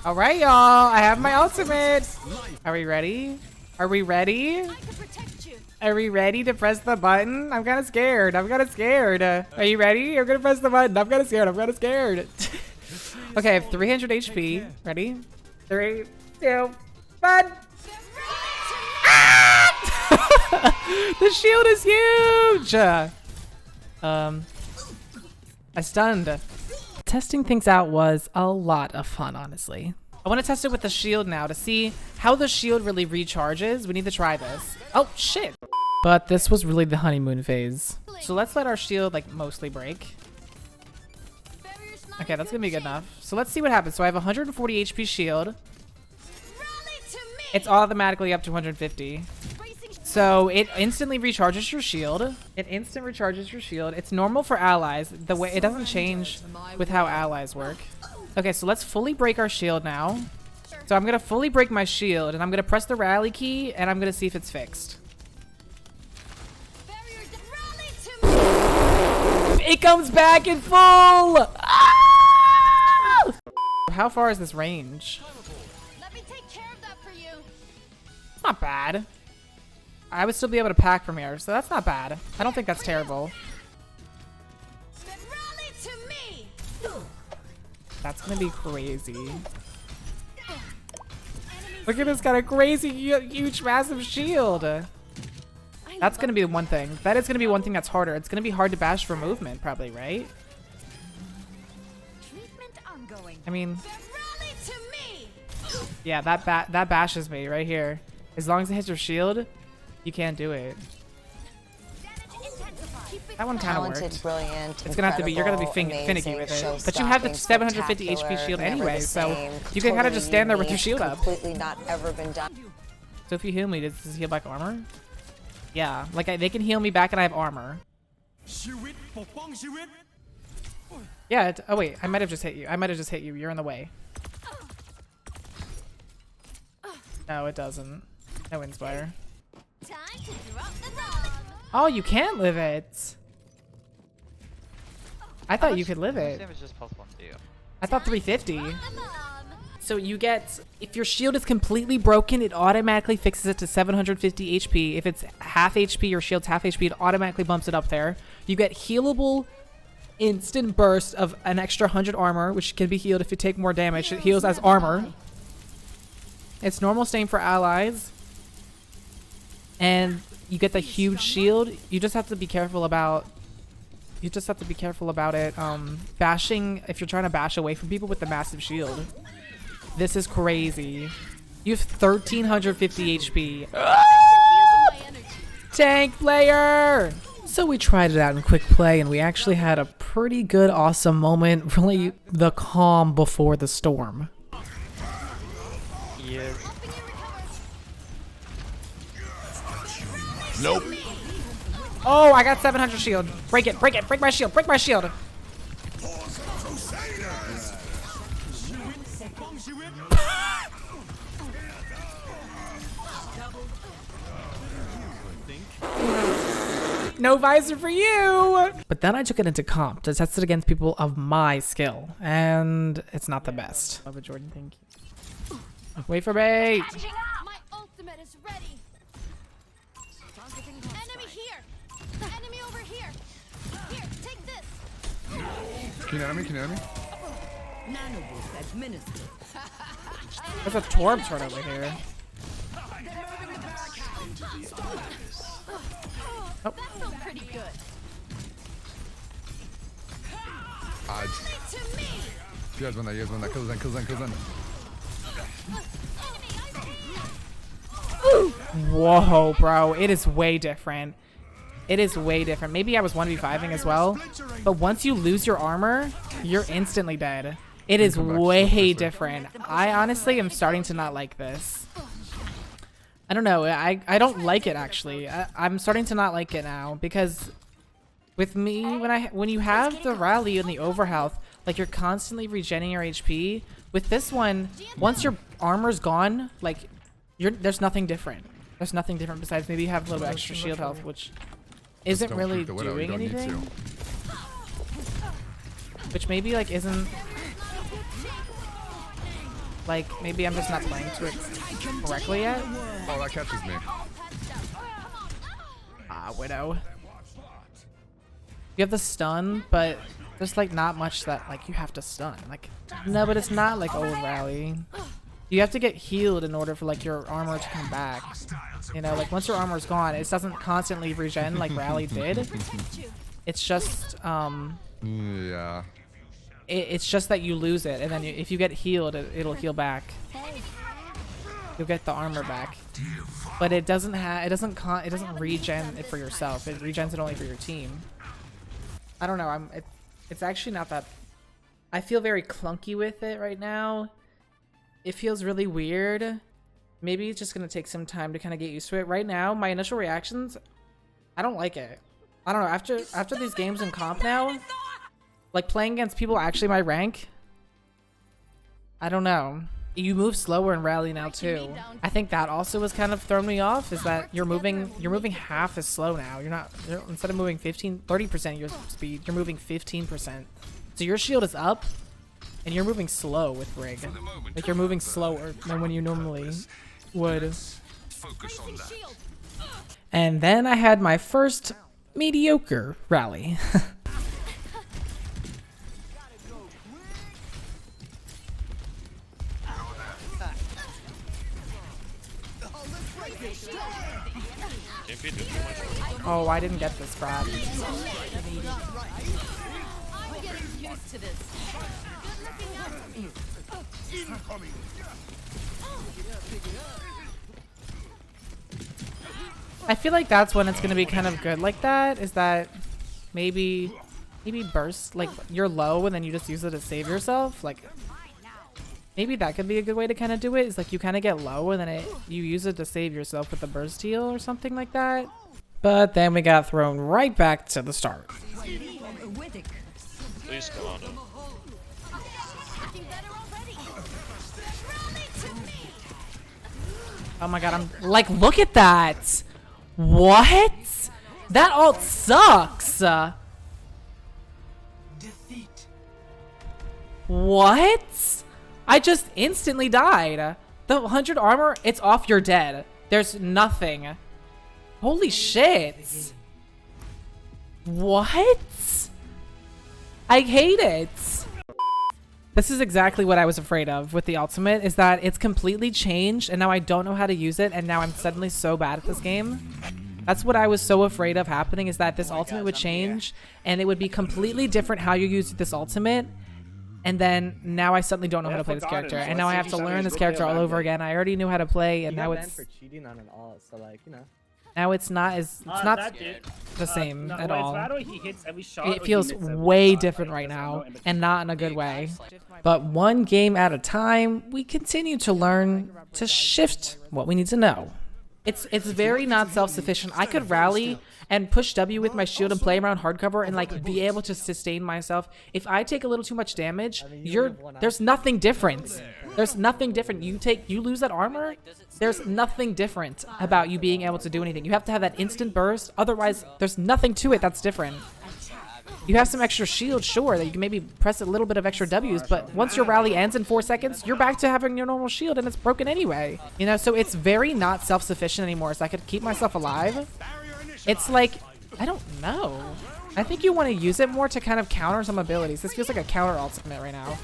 All right, y'all. I have my ultimate. Are we ready? Are we ready? Are we ready to press the button? I'm kind of scared. I'm kind of scared. Are you ready? I'm gonna press the button. I'm kind of scared. I'm kind of scared. Okay, I have 300 HP. Ready? 3, 2, 1. Ah! The shield is huge. I stunned. Testing things out was a lot of fun, honestly. I want to test it with the shield now to see how the shield really recharges. We need to try this. Oh, shit. But this was really the honeymoon phase. So let's let our shield like mostly break. Okay, that's gonna be good enough. So let's see what happens. So I have 140 HP shield. It's automatically up to 150. So it instantly recharges your shield. It instant recharges your shield. It's normal for allies. The way it doesn't change with how allies work. Okay, so let's fully break our shield now. So I'm gonna fully break my shield and I'm gonna press the rally key and I'm gonna see if it's fixed. It comes back in full! Ah! How far is this range? Let me take care of that for you. It's not bad. I would still be able to pack from here, so that's not bad. I don't think that's terrible. Rally to me. That's gonna be crazy. Look at this, got a crazy, huge, massive shield. That's gonna be one thing. That is gonna be one thing that's harder. It's gonna be hard to bash for movement, probably, right? I mean, yeah, that bashes me right here. As long as it hits your shield, you can't do it. That one kind of worked. Brilliant, it's gonna have to be, you're gonna be finicky with it. But you have the 750 HP shield anyway, so you can kind of just stand there with your shield up. Completely not ever been done. So if you heal me, does this heal back armor? Yeah, like they can heal me back and I have armor. Yeah, oh wait, I might have just hit you. I might have just hit you. You're in the way. No, it doesn't. No inspire. Oh, you can't live it. I thought you could live it. I thought 350. So you get, if your shield is completely broken, it automatically fixes it to 750 HP. If it's half HP, your shield's half HP, it automatically bumps it up there. You get healable instant burst of an extra 100 armor, which can be healed if you take more damage. It heals as armor. It's normal staying for allies. And you get the huge shield. You just have to be careful about it bashing if you're trying to bash away from people with the massive shield. This is crazy. You have 1350 HP. Tank player! So we tried it out in quick play and we actually had a pretty good awesome moment. Really the calm before the storm. Yes. Nope. Oh, I got 700 shield. Break it, break it, break my shield, break my shield. No visor for you! But then I took it into comp to test it against people of my skill, and it's not the best. Love it, Jordan, thank you. Wait for me! My ultimate is ready. Enemy here. Enemy over here. Here, take this. Can enemy? There's a Torb turret over here. Oh. That felt pretty good. You guys win that, Kill Zen. Whoa, bro. It is way different. It is way different. Maybe I was 1v5ing as well. But once you lose your armor, you're instantly dead. It is way different. I honestly am starting to not like this. I don't know. I don't like it, actually. I'm starting to not like it now. Because with me, when you have the rally and the overhealth, like you're constantly regenerating your HP. With this one, once your armor's gone, like there's nothing different. There's nothing different besides maybe you have a little bit extra shield health, which isn't really doing anything. Which maybe like isn't Like, maybe I'm just not playing to it correctly yet. Oh, that catches me. Ah, Widow. You have the stun, but there's like not much that like you have to stun. Like, no, but it's not like old Rally. You have to get healed in order for like your armor to come back. You know, like once your armor is gone, it doesn't constantly regen like Rally did. It's just Yeah. it's just that you lose it, and then if you get healed, it'll heal back. You'll get the armor back, but it doesn't regen it for yourself. It regens it only for your team. I don't know. It's actually not that. I feel very clunky with it right now. It feels really weird. Maybe it's just gonna take some time to kind of get used to it. Right now, my initial reactions, I don't like it. I don't know. After these games in comp now, like playing against people actually my rank, I don't know. You move slower in Rally now too. I think that also was kind of thrown me off, is that you're moving half as slow now. Instead of moving 30% your speed, you're moving 15%. So your shield is up and you're moving slow with Brig. Like you're moving slower than when you normally would. And then I had my first mediocre Rally. Oh, I didn't get this, crap. I'm getting used to this. Good looking out for me. I feel like that's when it's gonna be kind of good like that, is that maybe burst, like you're low and then you just use it to save yourself. Like maybe that could be a good way to kind of do it, is like you kind of get low and then you use it to save yourself with the burst heal or something like that. But then we got thrown right back to the start. Please come on. Oh my god, I'm like, look at that! What? That ult sucks! What? I just instantly died. The 100 armor, it's off, you're dead. There's nothing. Holy shit. What? I hate it. This is exactly what I was afraid of with the ultimate, is that it's completely changed and now I don't know how to use it and now I'm suddenly so bad at this game. That's what I was so afraid of happening, is that this ultimate would change and it would be completely different how you use this ultimate. And then now I suddenly don't know how to play this character, and now I have to learn this character all over again. I already knew how to play, and now it's now it's not the same at all. It feels way different right now, and not in a good way. But one game at a time, we continue to learn to shift what we need to know. It's very not self-sufficient. I could rally and push W with my shield and play around hardcover and like be able to sustain myself. If I take a little too much damage, there's nothing different. There's nothing different. You lose that armor, there's nothing different about you being able to do anything. You have to have that instant burst, otherwise there's nothing to it that's different. You have some extra shield, sure, that you can maybe press a little bit of extra W's, but once your rally ends in 4 seconds, you're back to having your normal shield and it's broken anyway. You know, so it's very not self-sufficient anymore, so I could keep myself alive. It's like, I don't know. I think you want to use it more to kind of counter some abilities. This feels like a counter ultimate right now.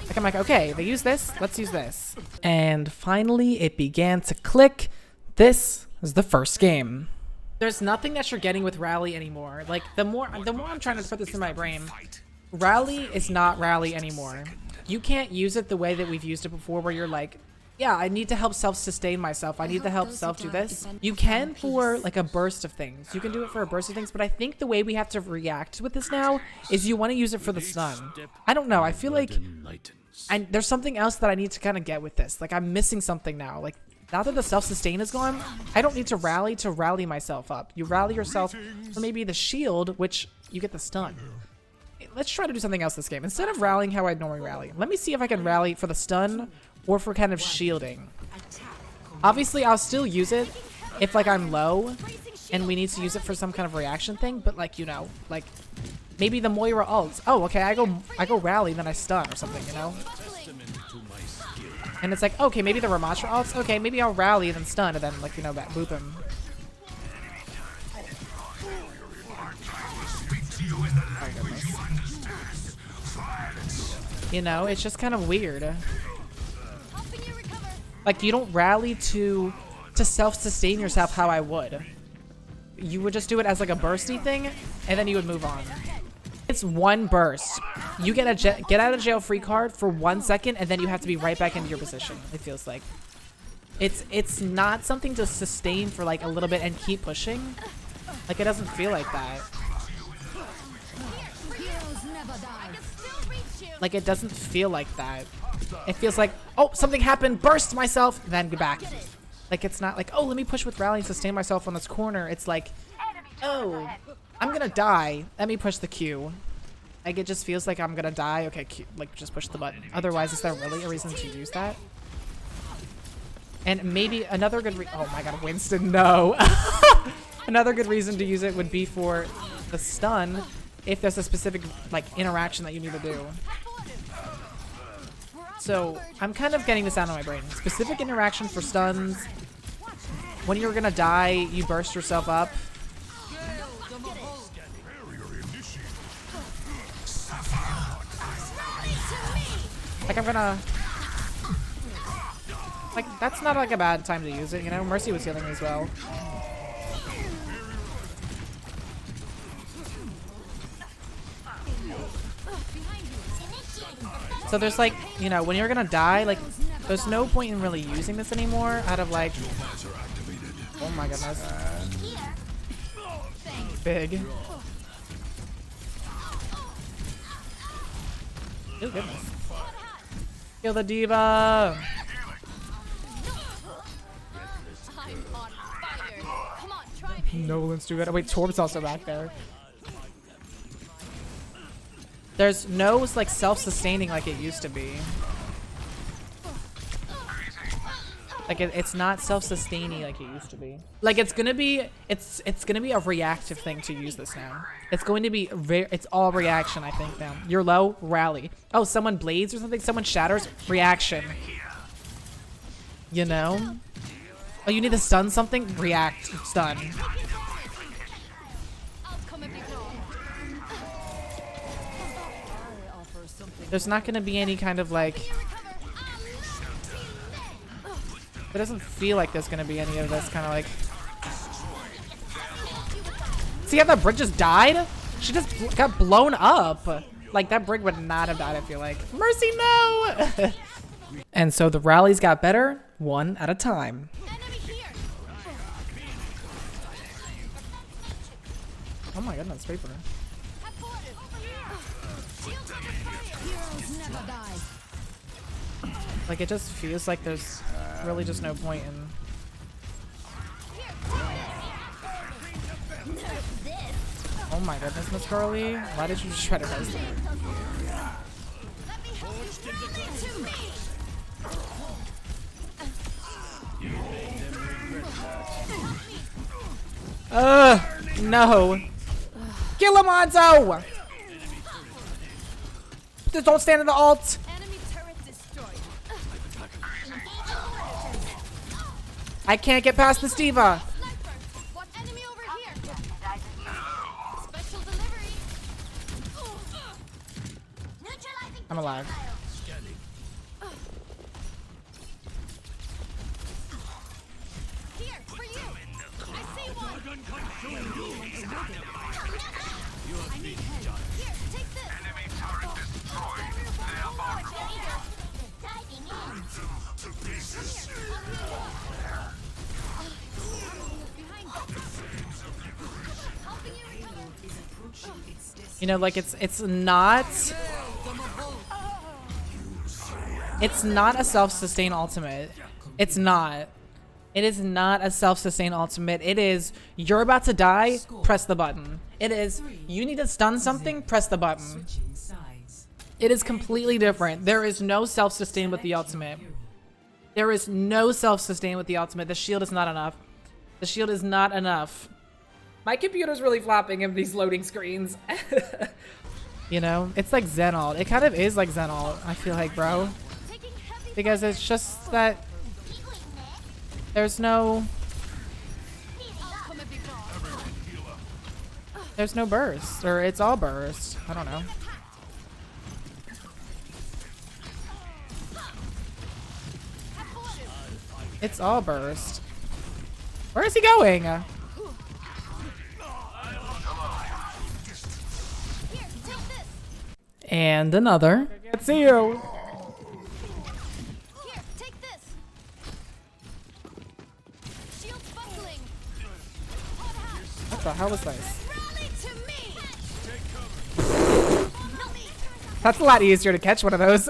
Like I'm like, okay, they use this, let's use this. And finally, it began to click. This is the first game. There's nothing that you're getting with Rally anymore. Like the more I'm trying to put this in my brain, Rally is not Rally anymore. You can't use it the way that we've used it before, where you're like, yeah, I need to help self-sustain myself. I need to help self do this. You can for like a burst of things. You can do it for a burst of things, but I think the way we have to react with this now is you want to use it for the stun. I don't know. I feel like there's something else that I need to kind of get with this. Like I'm missing something now. Like now that the self-sustain is gone, I don't need to rally myself up. You rally yourself for maybe the shield, which you get the stun. Let's try to do something else this game. Instead of rallying how I'd normally rally, let me see if I can rally for the stun or for kind of shielding. Obviously, I'll still use it if like I'm low and we need to use it for some kind of reaction thing, but like, you know, like maybe the Moira ults. Oh, okay, I go rally, then I stun or something, you know? And it's like, okay, maybe the Ramatra ults. Okay, maybe I'll rally and then stun and then, like, you know, boop him. You know, it's just kind of weird. Like, you don't rally to self-sustain yourself how I would. You would just do it as like a bursty thing, and then you would move on. It's one burst. You get a get out of jail free card for 1 second, and then you have to be right back into your position. It feels like it's not something to sustain for like a little bit and keep pushing. Like, it doesn't feel like that. Like, it doesn't feel like that. It feels like, oh, something happened, burst myself, then get back. Like, it's not like, oh, let me push with rally and sustain myself on this corner. It's like, oh, I'm gonna die. Let me push the Q. Like, it just feels like I'm gonna die. Okay, Q, like, just push the button. Otherwise, is there really a reason to use that? And maybe another good oh my god, Winston, no. Another good reason to use it would be for the stun if there's a specific, like, interaction that you need to do. So, I'm kind of getting this out of my brain. Specific interaction for stuns. When you're gonna die, you burst yourself up. Like, I'm gonna... Like, that's not, like, a bad time to use it, you know? Mercy was healing as well. So there's, like, you know, when you're gonna die, like, there's no point in really using this anymore out of, like... Oh my goodness. Big. Oh goodness. Kill the diva! Nolan's too good. Oh, wait, Torb's also back there. There's no, like, self-sustaining like it used to be. Like, it's not self-sustaining like it used to be. Like, it's gonna be a reactive thing to use this now. It's going to be it's all reaction, I think, now. You're low, rally. Oh, someone blades or something? Someone shatters? Reaction. You know? Oh, you need to stun something? React. Stun. There's not gonna be any kind of, like... It doesn't feel like there's gonna be any of this kind of, like... See how that Brig just died? She just got blown up. Like, that Brig would not have died, I feel like. Mercy, no! And so the rallies got better, one at a time. Oh my goodness, paper. Like, it just feels like there's really just no point in... Oh my goodness, Miss Carly. Why did you just try to res them? No. Kill him, Hanzo! Just don't stand in the ult. I can't get past this diva. I'm alive. You know, like, it's not a self-sustain ultimate. It's not. It is not a self-sustain ultimate. It is, you're about to die, press the button. It is, you need to stun something, press the button. It is completely different. There is no self-sustain with the ultimate. There is no self-sustain with the ultimate. The shield is not enough. The shield is not enough. My computer's really flopping in these loading screens. You know, it's like Zen ult. It kind of is like Zen ult, I feel like, bro. Because it's just that there's no burst, or it's all burst. I don't know. It's all burst. Where is he going? And another. I can't see you. Here, take this. Shields buckling. What the hell is this? Rally to me. That's a lot easier to catch one of those.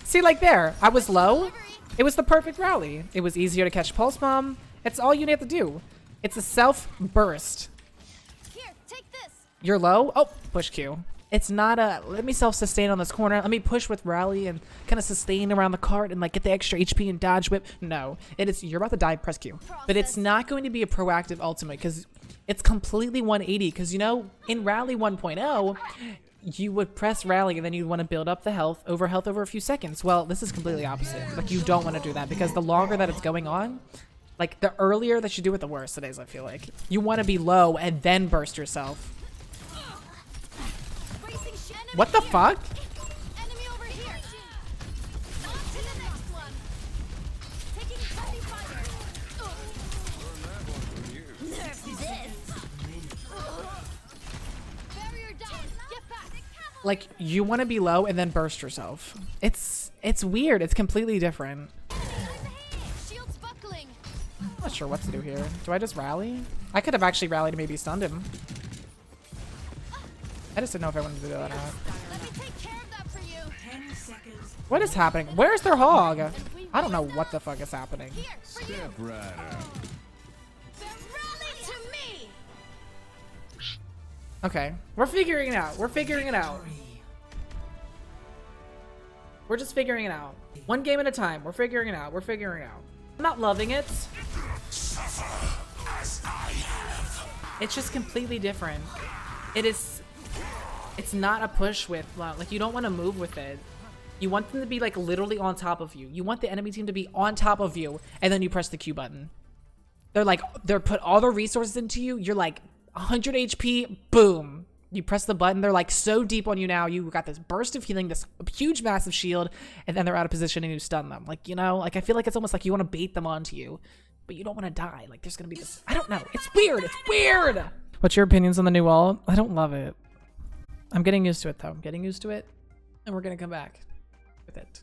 See, like there, I was low. It was the perfect rally. It was easier to catch Pulse Bomb. It's all you have to do. It's a self burst. Here, take this. You're low. Oh, push Q. It's not a let me self sustain on this corner. Let me push with rally and kind of sustain around the cart and like get the extra HP and dodge whip. No, it is you're about to die. Press Q. But it's not going to be a proactive ultimate because it's completely 180. Because you know in Rally 1.0. You would press rally and then you'd want to build up the health over a few seconds. Well, this is completely opposite. Like you don't want to do that because the longer that it's going on, like the earlier that you do it, the worse it is, I feel like. You want to be low and then burst yourself. What the fuck? Enemy over here. On to the next one. Taking heavy fire. Nerf this. Barrier down. Get back. Like you want to be low and then burst yourself. It's weird. It's completely different. Shields buckling. I'm not sure what to do here. Do I just rally? I could have actually rallied and maybe stunned him. I just didn't know if I wanted to do that or not. Let me take care of that for you. 10 seconds. What is happening? Where's their hog? I don't know what the fuck is happening. Here, for you. Right out. Rally to me. Okay, we're figuring it out. We're figuring it out. We're just figuring it out. One game at a time. We're figuring it out. We're figuring it out. I'm not loving it. It's just completely different. It's not a push with, like you don't want to move with it. You want them to be like literally on top of you. You want the enemy team to be on top of you and then you press the Q button. They're put all their resources into you. You're like 100 HP, boom. You press the button. They're like so deep on you now. You got this burst of healing, this huge massive shield, and then they're out of position and you stun them. Like, you know, like I feel like it's almost like you want to bait them onto you, but you don't want to die. Like there's going to be this, I don't know. It's weird. It's weird. What's your opinions on the new wall? I don't love it. I'm getting used to it though. I'm getting used to it and we're going to come back with it.